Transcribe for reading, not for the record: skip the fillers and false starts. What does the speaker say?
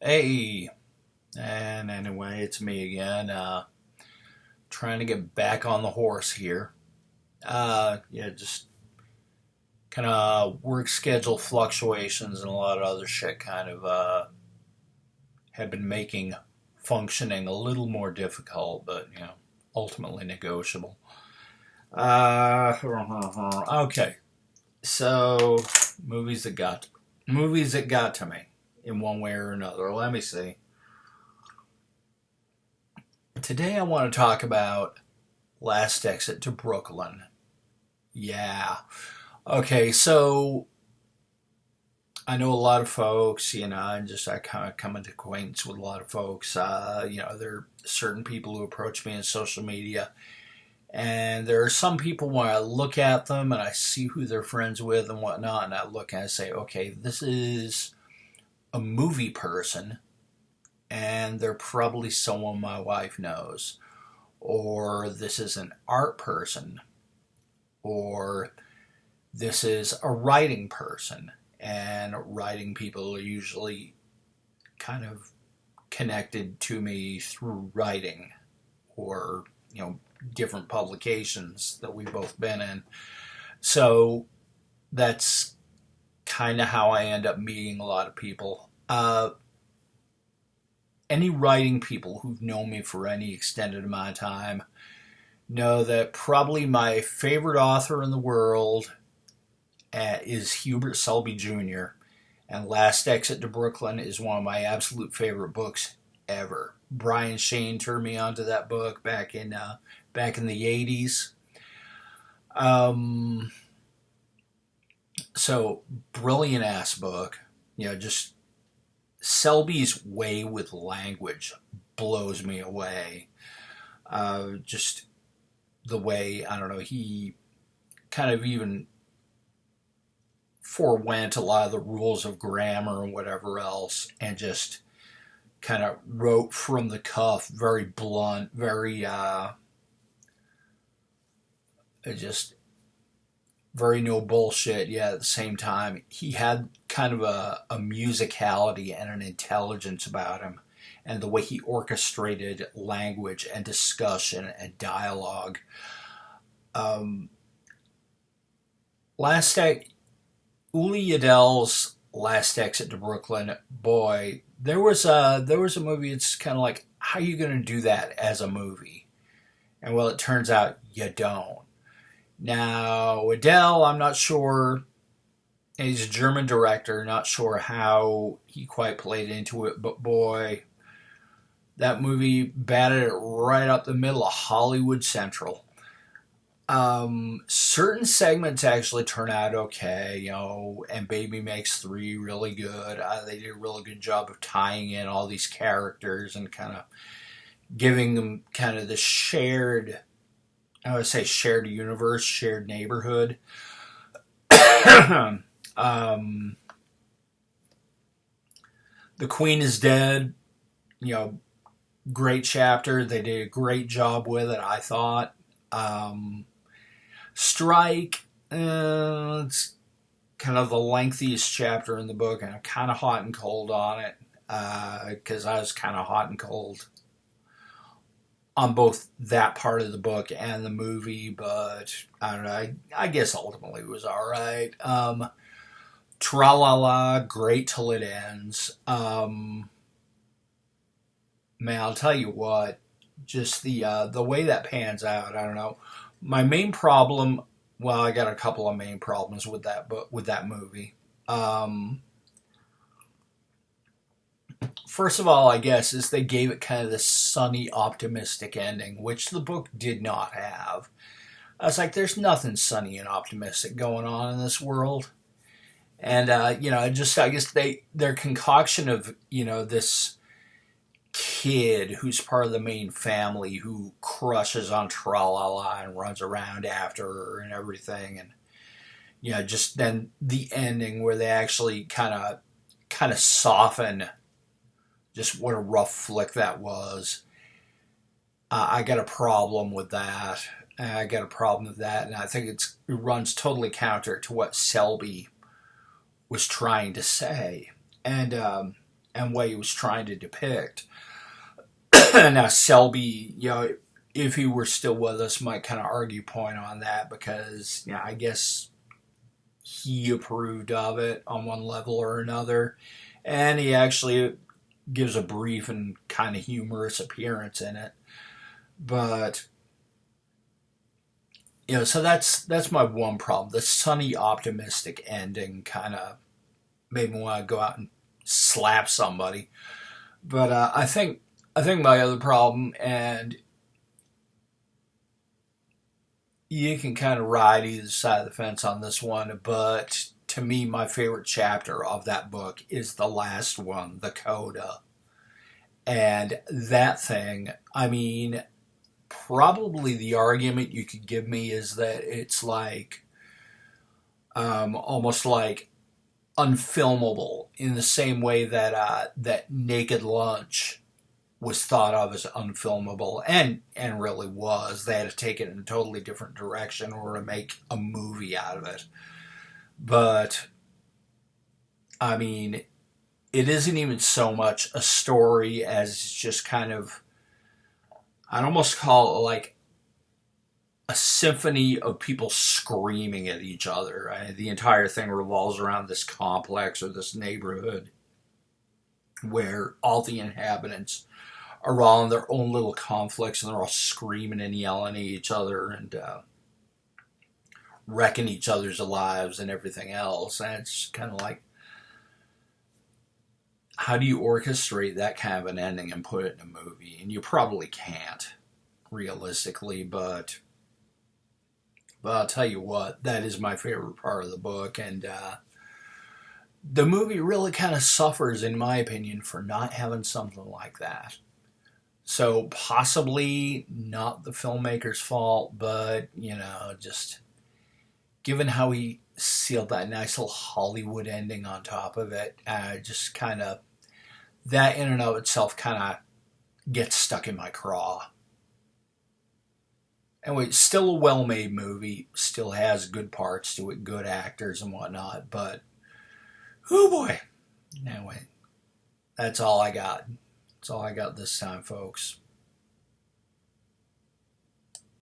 Hey, and anyway, it's me again, trying to get back on the horse here. Yeah, just kind of work schedule fluctuations and a lot of other shit kind of have been making functioning a little more difficult, but ultimately negotiable. Uh, okay, so movies that got movies that got to me in one way or another. Let me see. Today I want to talk about Last Exit to Brooklyn. Yeah. Okay, so I know a lot of folks, and just I kind of come into acquaintance with a lot of folks. There are certain people who approach me on social media, and there are some people when I look at them and I see who they're friends with and whatnot, and I look and I say, okay, this is a movie person, and they're probably someone my wife knows, or this is an art person, or this is a writing person, and writing people are usually kind of connected to me through writing or different publications that we've both been in. So that's kind of how I end up meeting a lot of people. Any writing people who've known me for any extended amount of time know that probably my favorite author in the world is Hubert Selby Jr. And Last Exit to Brooklyn is one of my absolute favorite books ever. Brian Shane turned me onto that book back in the '80s. Um, so brilliant ass book. Just Selby's way with language blows me away. Just the way, I don't know, he kind of even forewent a lot of the rules of grammar and whatever else, and just kind of wrote from the cuff, very blunt, very just very no bullshit. Yeah, at the same time, he had kind of a musicality and an intelligence about him, and the way he orchestrated language and discussion and dialogue. Um, last Uli Edel's Last Exit to Brooklyn, boy, there was a movie. It's kind of like, how are you going to do that as a movie? And well, it turns out you don't. Now Adele, I'm not sure. He's a German director. Not sure how he quite played into it, but boy, that movie batted it right up the middle of Hollywood Central. Certain segments actually turn out okay, and Baby Makes Three really good. They did a really good job of tying in all these characters and kind of giving them kind of the shared, I would say shared universe, shared neighborhood. um, the Queen is Dead, you know, great chapter. They did a great job with it, I thought. Strike, it's kind of the lengthiest chapter in the book, and I'm kind of hot and cold on it because I was kind of hot and cold on both that part of the book and the movie, but I don't know. I guess ultimately it was all right. Tra La La, great till it ends. Man, I'll tell you what, just the way that pans out. I don't know. My main problem, well, I got a couple of main problems with that movie. Um, First of all, I guess, is they gave it kind of this sunny, optimistic ending, which the book did not have. I was like, there's nothing sunny and optimistic going on in this world. And, just, I guess their concoction of, this kid who's part of the main family who crushes on Tralala and runs around after her and everything. And, just then the ending where they actually kind of soften just what a rough flick that was. I got a problem with that. I got a problem with that, and I think it runs totally counter to what Selby was trying to say. And and what he was trying to depict. Now, Selby, if he were still with us, might kind of argue point on that because, I guess he approved of it on one level or another. And he actually gives a brief and kind of humorous appearance in it. But, so that's my one problem. The sunny, optimistic ending kind of made me want to go out and slap somebody. But I think my other problem, and you can kind of ride either side of the fence on this one, but to me, my favorite chapter of that book is the last one, the coda. And that thing, I mean, probably the argument you could give me is that it's like, almost like unfilmable in the same way that that Naked Lunch was thought of as unfilmable, and really was. They had to take it in a totally different direction or to make a movie out of it. But I mean, it isn't even so much a story as it's just kind of, I'd almost call it like a symphony of people screaming at each other. The entire thing revolves around this complex or this neighborhood where all the inhabitants are all in their own little conflicts, and they're all screaming and yelling at each other and wrecking each other's lives and everything else. And it's kind of like, how do you orchestrate that kind of an ending and put it in a movie? And you probably can't, realistically, but I'll tell you what, that is my favorite part of the book. And the movie really kind of suffers, in my opinion, for not having something like that. So possibly not the filmmaker's fault, but, just given how he sealed that nice little Hollywood ending on top of it, just kind of, that in and of itself kind of gets stuck in my craw. Anyway, it's still a well-made movie, still has good parts to it, good actors and whatnot, but, oh boy. Anyway, that's all I got. That's all I got this time, folks.